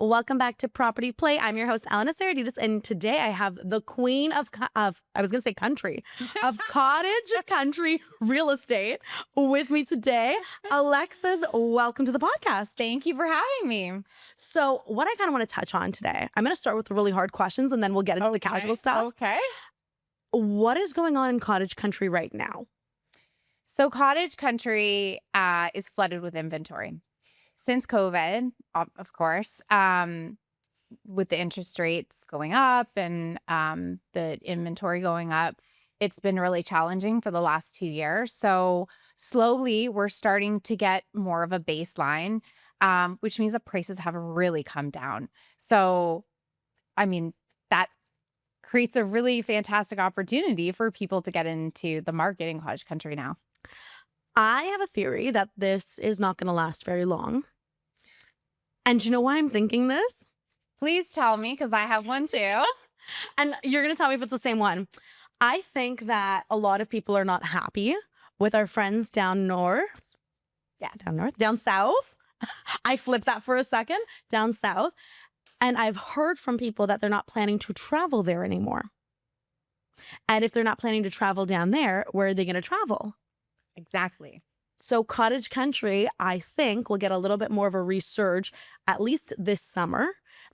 Welcome back to Property Play. I'm your host, Elena Saradidis, and today I have the queen of I was going to say country, of cottage country real estate with me today. Alexis, welcome to the podcast. Thank you for having me. So what I kind of want to touch on today, I'm going to start with the really hard questions and then we'll get into the casual stuff. Okay. What is going on in cottage country right now? So cottage country is flooded with inventory. Since COVID, of course, with the interest rates going up and the inventory going up, it's been really challenging for the last 2 years. So slowly we're starting to get more of a baseline, which means that prices have really come down. So, I mean, that creates a really fantastic opportunity for people to get into the market in cottage country now. I have a theory that this is not going to last very long. And do you know why I'm thinking this? Please tell me, because I have one too. And you're going to tell me if it's the same one. I think that a lot of people are not happy with our friends down north. Yeah. Down south. I flipped that for a second. Down south. And I've heard from people that they're not planning to travel there anymore. And if they're not planning to travel down there, where are they going to travel? Exactly. So cottage country, I think, will get a little bit more of a resurge, at least this summer,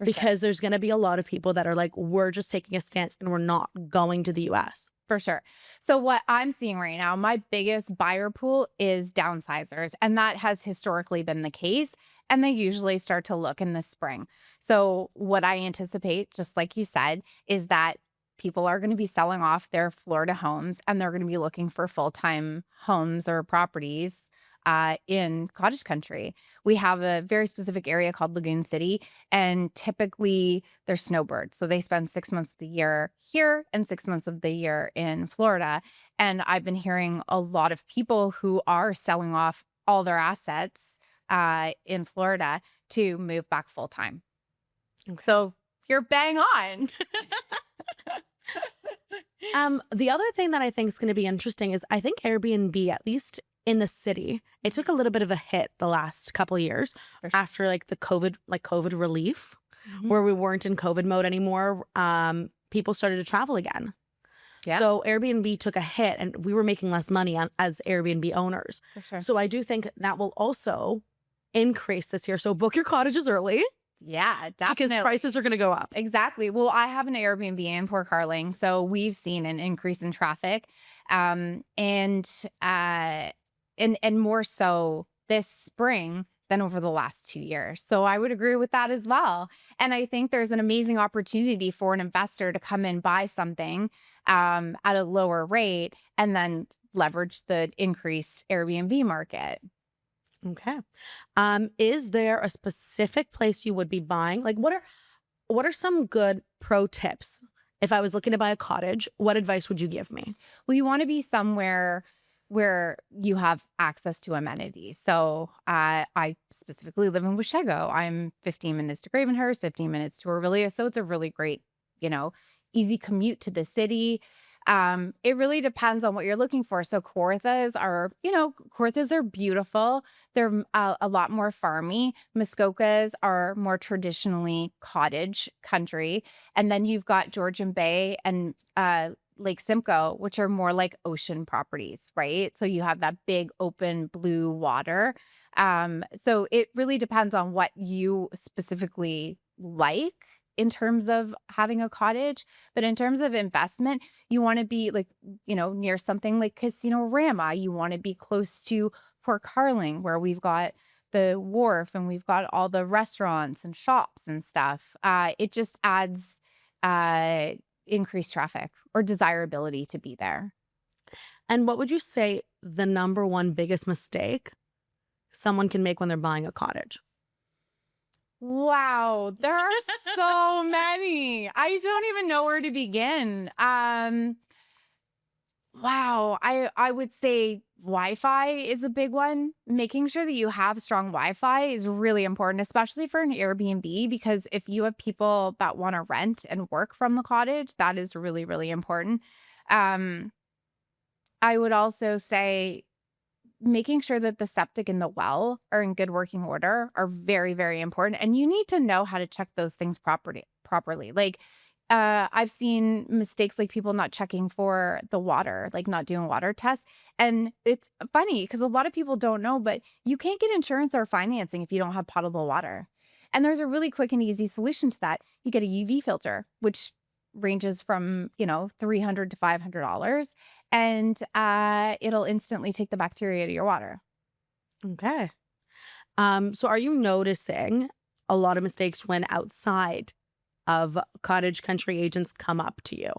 because there's going to be a lot of people that are like, we're just taking a stance and we're not going to the US. For sure. So what I'm seeing right now, my biggest buyer pool is downsizers, and that has historically been the case. And they usually start to look in the spring. So what I anticipate, just like you said, is that people are going to be selling off their Florida homes and they're going to be looking for full-time homes or properties in cottage country. We have a very specific area called Lagoon City, and typically they're snowbirds. So they spend 6 months of the year here and 6 months of the year in Florida. And I've been hearing a lot of people who are selling off all their assets in Florida to move back full-time. Okay. So you're bang on. The other thing that I think is going to be interesting is I think Airbnb, at least in the city, it took a little bit of a hit the last couple of years after like the COVID relief, where we weren't in COVID mode anymore. People started to travel again. Yeah. So Airbnb took a hit and we were making less money as Airbnb owners. For sure. So I do think that will also increase this year. So book your cottages early. Yeah, definitely. Because prices are going to go up. Exactly. Well, I have an Airbnb in Port Carling, so we've seen an increase in traffic, and more so this spring than over the last 2 years. So I would agree with that as well. And I think there's an amazing opportunity for an investor to come in, buy something at a lower rate, and then leverage the increased Airbnb market. Okay. Is there a specific place you would be buying? Like what are some good pro tips? If I was looking to buy a cottage, what advice would you give me? Well, you want to be somewhere where you have access to amenities. So I specifically live in Washego. I'm 15 minutes to Gravenhurst, 15 minutes to Aurelia. So it's a really great, easy commute to the city. It really depends on what you're looking for. So Kawarthas are beautiful. They're a lot more farmy. Muskokas are more traditionally cottage country. And then you've got Georgian Bay and Lake Simcoe, which are more like ocean properties, right? So you have that big open blue water. So it really depends on what you specifically like in terms of having a cottage. But in terms of investment, you want to be near something like Casino Rama. You want to be close to Port Carling, where we've got the wharf and we've got all the restaurants and shops and stuff. It just adds increased traffic or desirability to be there. And what would you say the number one biggest mistake someone can make when they're buying a cottage? Wow, there are so many. I don't even know where to begin. Wow, I would say Wi-Fi is a big one. Making sure that you have strong Wi-Fi is really important, especially for an Airbnb, because if you have people that want to rent and work from the cottage, that is really, really important. I would also say making sure that the septic and the well are in good working order are very, very important. And you need to know how to check those things properly. Like, I've seen mistakes like people not checking for the water, like not doing water tests. And it's funny because a lot of people don't know, but you can't get insurance or financing if you don't have potable water. And there's a really quick and easy solution to that. You get a UV filter, which ranges from, $300 to $500, and it'll instantly take the bacteria out of your water. Okay. So are you noticing a lot of mistakes when outside of cottage country agents come up to you?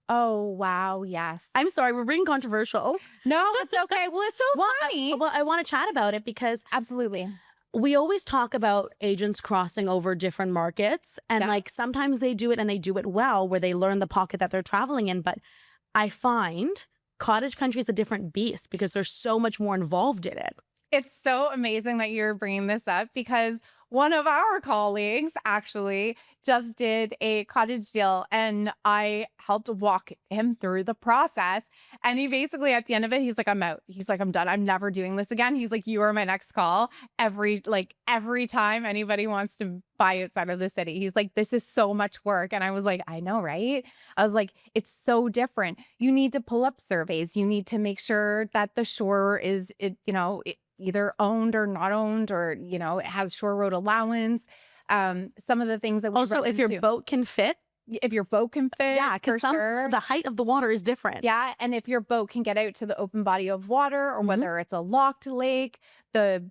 Oh, wow. Yes. I'm sorry, we're being controversial. No, it's okay. Well, it's so Well, funny. I want to chat about it because Absolutely. we always talk about agents crossing over different markets, and Yeah. like sometimes they do it and they do it well where they learn the pocket that they're traveling in. But I find cottage country is a different beast because there's so much more involved in it. It's so amazing that you're bringing this up because one of our colleagues actually just did a cottage deal and I helped walk him through the process. And he basically, at the end of it, he's like, I'm out. He's like, I'm done. I'm never doing this again. He's like, you are my next call. Every time anybody wants to buy outside of the city, he's like, this is so much work. And I was like, I know, right? I was like, it's so different. You need to pull up surveys. You need to make sure that the shore is, either owned or not owned, or, it has shore road allowance. Some of the things that we Also, if your boat can fit. if your boat can fit, Yeah, because for sure. the height of the water is different. Yeah, and if your boat can get out to the open body of water, or Mhm. whether it's a locked lake, the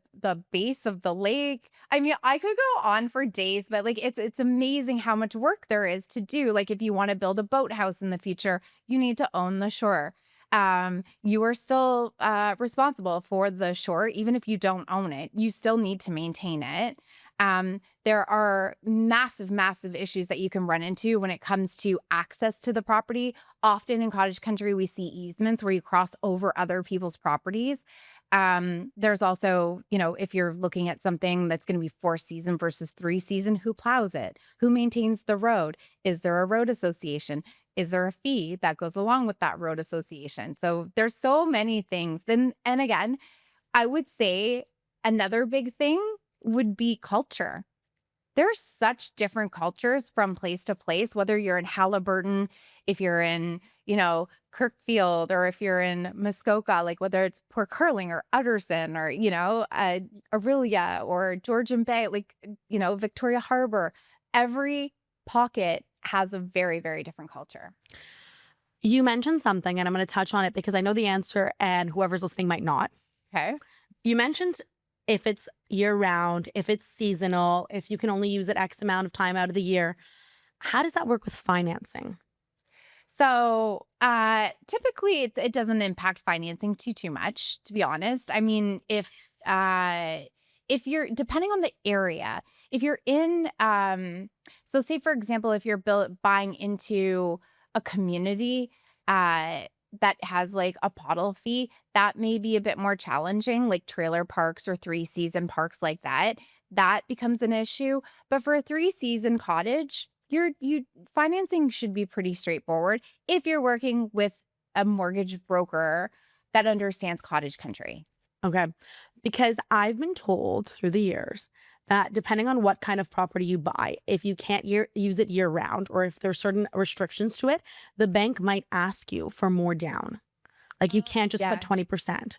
base of the lake. I mean, I could go on for days, but like it's amazing how much work there is to do. Like if you want to build a boathouse in the future, you need to own the shore. You are still responsible for the shore, even if you don't own it. You still need to maintain it. There are massive, massive issues that you can run into when it comes to access to the property. Often in cottage country, we see easements where you cross over other people's properties. There's also, if you're looking at something that's going to be 4-season versus 3-season, who plows it? Who maintains the road? Is there a road association? Is there a fee that goes along with that road association? So there's so many things. And again, I would say another big thing would be culture. There's such different cultures from place to place, whether you're in Halliburton, if you're in, Kirkfield, or if you're in Muskoka, like whether it's Port Curling or Utterson or, Aurelia or Georgian Bay, Victoria Harbor. Every pocket has a very, very different culture. You mentioned something, and I'm going to touch on it because I know the answer and whoever's listening might not. Okay. You mentioned if it's year round, if it's seasonal, if you can only use it X amount of time out of the year. How does that work with financing? So typically it doesn't impact financing too much, to be honest. I mean, if you're, depending on the area, if you're in, so say for example, if you're buying into a community that has like a pottle fee, that may be a bit more challenging, like trailer parks or 3-season parks like that. That becomes an issue. But for a 3-season cottage, financing should be pretty straightforward if you're working with a mortgage broker that understands cottage country. Okay. Because I've been told through the years that depending on what kind of property you buy, if you can't use it year round, or if there's certain restrictions to it, the bank might ask you for more down. Like you can't just put 20%.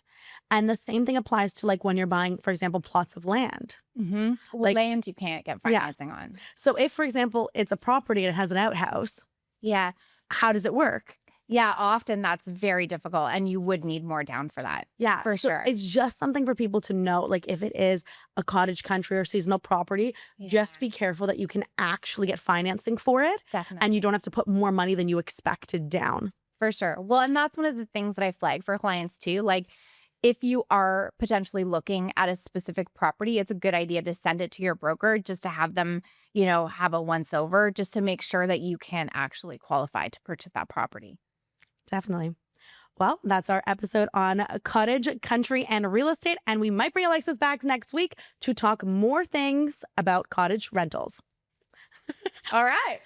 And the same thing applies to like when you're buying, for example, plots of land. Mm-hmm. Well, land you can't get financing on. So if, for example, it's a property and it has an outhouse, yeah, how does it work? Yeah, often that's very difficult, and you would need more down for that. Yeah, for so sure. It's just something for people to know. Like if it is a cottage country or seasonal property, just be careful that you can actually get financing for it. Definitely. And you don't have to put more money than you expected down. For sure. Well, and that's one of the things that I flag for clients too. Like if you are potentially looking at a specific property, it's a good idea to send it to your broker just to have them, have a once over, just to make sure that you can actually qualify to purchase that property. Definitely. Well, that's our episode on cottage, country, and real estate. And we might bring Alexis back next week to talk more things about cottage rentals. All right.